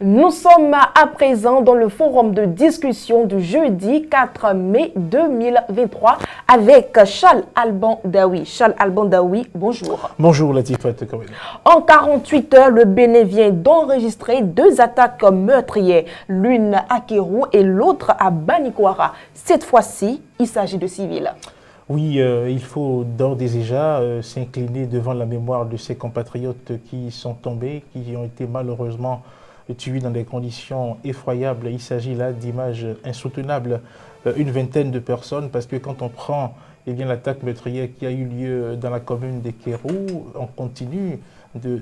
Nous sommes à présent dans le forum de discussion du jeudi 4 mai 2023 avec Charles Alban Daoui. Charles Alban Daoui, bonjour. Bonjour Latifat Kamel. En 48 heures, le Bénin vient d'enregistrer 2 attaques meurtrières, l'une à Kérou et l'autre à Banikwara. Cette fois-ci, il s'agit de civils. Oui, il faut d'ores et déjà s'incliner devant la mémoire de ces compatriotes qui sont tombés, qui ont été malheureusement tués dans des conditions effroyables. Il s'agit là d'images insoutenables. Une vingtaine de personnes, parce que quand on prend l'attaque meurtrière qui a eu lieu dans la commune de Kérou, on continue de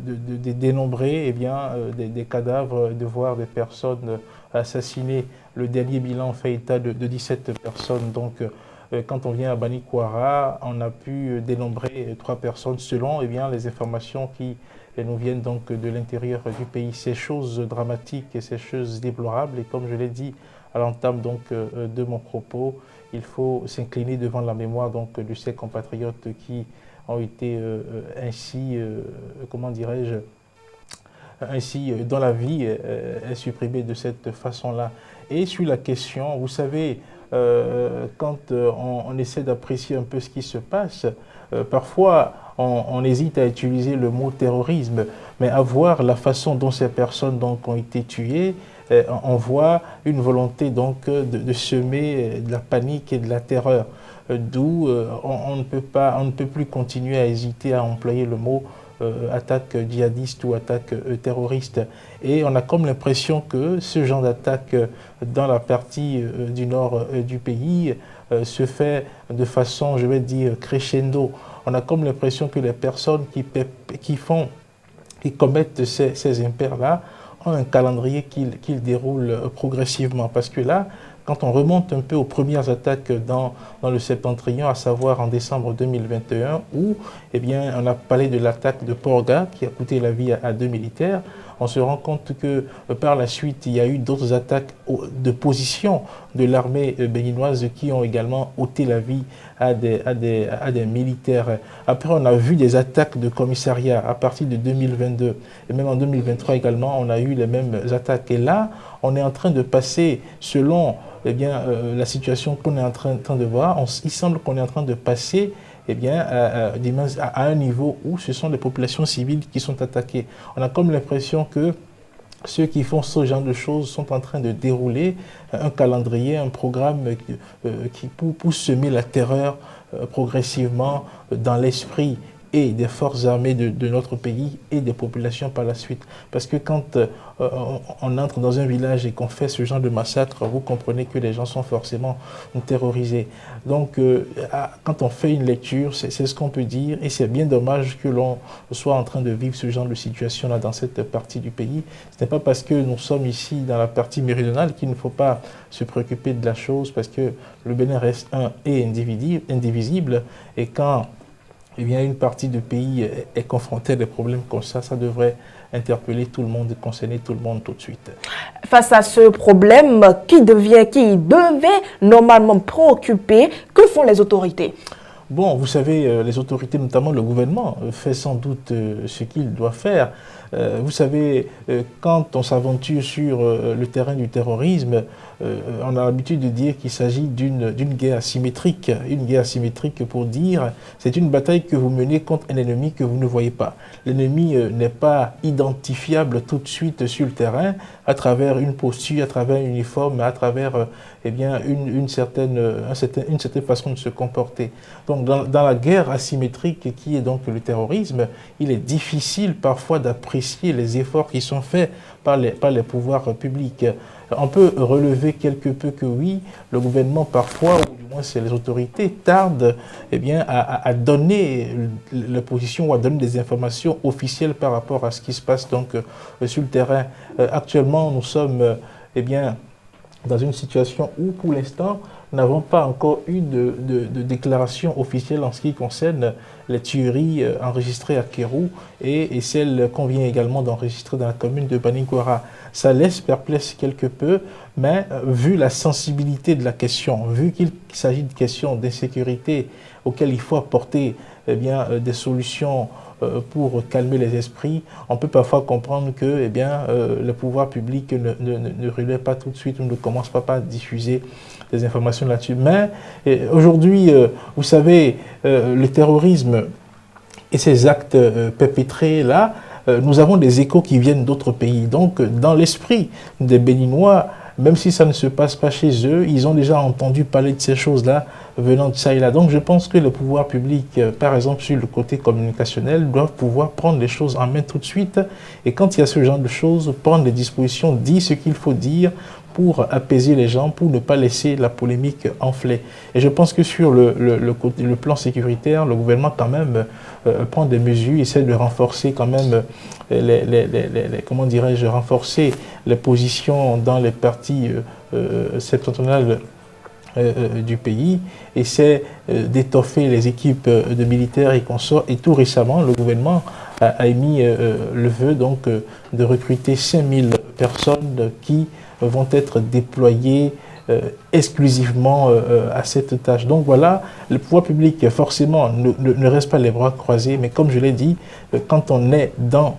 dénombrer des cadavres, de voir des personnes assassinées. Le dernier bilan fait état de 17 personnes. Donc, quand on vient à Banikwara, on a pu dénombrer 3 personnes selon les informations qui nous viennent donc de l'intérieur du pays. Ces choses dramatiques et ces choses déplorables, et comme je l'ai dit à l'entame de mon propos, il faut s'incliner devant la mémoire donc de ces compatriotes qui ont été dont la vie est supprimée de cette façon-là. Et sur la question, vous savez, quand on essaie d'apprécier un peu ce qui se passe, parfois on hésite à utiliser le mot terrorisme, mais à voir la façon dont ces personnes ont été tuées, on voit une volonté de semer de la panique et de la terreur, d'où on ne peut plus continuer à hésiter à employer le mot attaque djihadiste ou attaque terroriste. Et on a comme l'impression que ce genre d'attaque dans la partie du nord du pays se fait de façon, je vais dire, crescendo. On a comme l'impression que les personnes qui commettent ces impairs-là ont un calendrier qu'ils déroulent progressivement. Parce que là, quand on remonte un peu aux premières attaques dans le septentrion, à savoir en décembre 2021, où on a parlé de l'attaque de Porga qui a coûté la vie à 2 militaires, on se rend compte que par la suite, il y a eu d'autres attaques de position de l'armée béninoise qui ont également ôté la vie à des militaires. Après, on a vu des attaques de commissariat à partir de 2022. Et même en 2023 également, on a eu les mêmes attaques. Et là, on est en train de passer, selon la situation qu'on est en train de voir, il semble qu'on est en train de passer à un niveau où ce sont les populations civiles qui sont attaquées. On a comme l'impression que ceux qui font ce genre de choses sont en train de dérouler un calendrier, un programme pour semer la terreur progressivement dans l'esprit et des forces armées de notre pays et des populations par la suite. Parce que quand on entre dans un village et qu'on fait ce genre de massacre, vous comprenez que les gens sont forcément terrorisés. Donc, quand on fait une lecture, c'est ce qu'on peut dire, et c'est bien dommage que l'on soit en train de vivre ce genre de situation-là dans cette partie du pays. Ce n'est pas parce que nous sommes ici dans la partie méridionale qu'il ne faut pas se préoccuper de la chose, parce que le Bénin reste un et indivisible, et quand une partie du pays est confrontée à des problèmes comme ça devrait interpeller tout le monde, concerner tout le monde tout de suite. Face à ce problème qui devait normalement préoccuper, que font les autorités? Bon, vous savez, les autorités, notamment le gouvernement, fait sans doute ce qu'il doit faire. Vous savez, quand on s'aventure sur le terrain du terrorisme, on a l'habitude de dire qu'il s'agit d'une guerre asymétrique. Une guerre asymétrique pour dire, c'est une bataille que vous menez contre un ennemi que vous ne voyez pas. L'ennemi n'est pas identifiable tout de suite sur le terrain à travers une posture, à travers un uniforme, à travers une certaine façon de se comporter. Donc dans la guerre asymétrique qui est donc le terrorisme, il est difficile parfois d'apprécier les efforts qui sont faits par les pouvoirs publics. On peut relever quelque peu que oui, le gouvernement parfois, ou du moins c'est les autorités, tardent à donner la position ou à donner des informations officielles par rapport à ce qui se passe sur le terrain. Actuellement, nous sommes dans une situation où, pour l'instant, nous n'avons pas encore eu de déclaration officielle en ce qui concerne les tueries enregistrées à Kérou et celles qu'on vient également d'enregistrer dans la commune de Banigouara. Ça laisse perplexe quelque peu, mais vu la sensibilité de la question, vu qu'il s'agit de questions d'insécurité auxquelles il faut apporter des solutions pour calmer les esprits, on peut parfois comprendre que le pouvoir public ne relaie pas tout de suite ou ne commence pas à diffuser des informations là-dessus. Mais aujourd'hui, vous savez, le terrorisme et ces actes perpétrés là, nous avons des échos qui viennent d'autres pays. Donc, dans l'esprit des Béninois, même si ça ne se passe pas chez eux, ils ont déjà entendu parler de ces choses-là venant de ça et là. Donc, je pense que le pouvoir public, par exemple, sur le côté communicationnel, doivent pouvoir prendre les choses en main tout de suite. Et quand il y a ce genre de choses, prendre des dispositions, dire ce qu'il faut dire pour apaiser les gens, pour ne pas laisser la polémique enfler. Et je pense que sur le plan sécuritaire, le gouvernement quand même prend des mesures, essaie de renforcer quand même comment dirais-je, renforcer les positions dans les parties septentrionales du pays, essaie d'étoffer les équipes de militaires et consorts. Et tout récemment, le gouvernement a émis le vœu donc de recruter 5000 personnes qui vont être déployées exclusivement à cette tâche. Donc voilà, le pouvoir public forcément ne reste pas les bras croisés, mais comme je l'ai dit, quand on est dans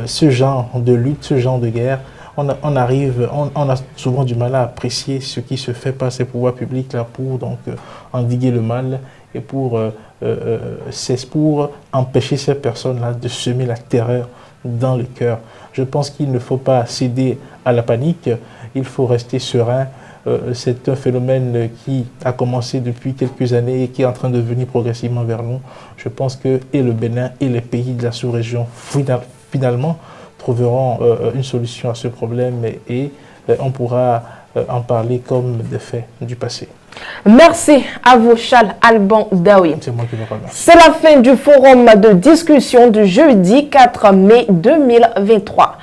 ce genre de lutte, ce genre de guerre, on a souvent du mal à apprécier ce qui se fait par ces pouvoirs publics là pour donc endiguer le mal et pour empêcher ces personnes-là de semer la terreur dans le cœur. Je pense qu'il ne faut pas céder à la panique, il faut rester serein. C'est un phénomène qui a commencé depuis quelques années et qui est en train de venir progressivement vers nous. Je pense que et le Bénin et les pays de la sous-région finalement trouveront une solution à ce problème et on pourra en parler comme des faits du passé. Merci à vous, Charles Alban Daoui. C'est moi qui vous remercie. C'est la fin du forum de discussion du jeudi 4 mai 2023.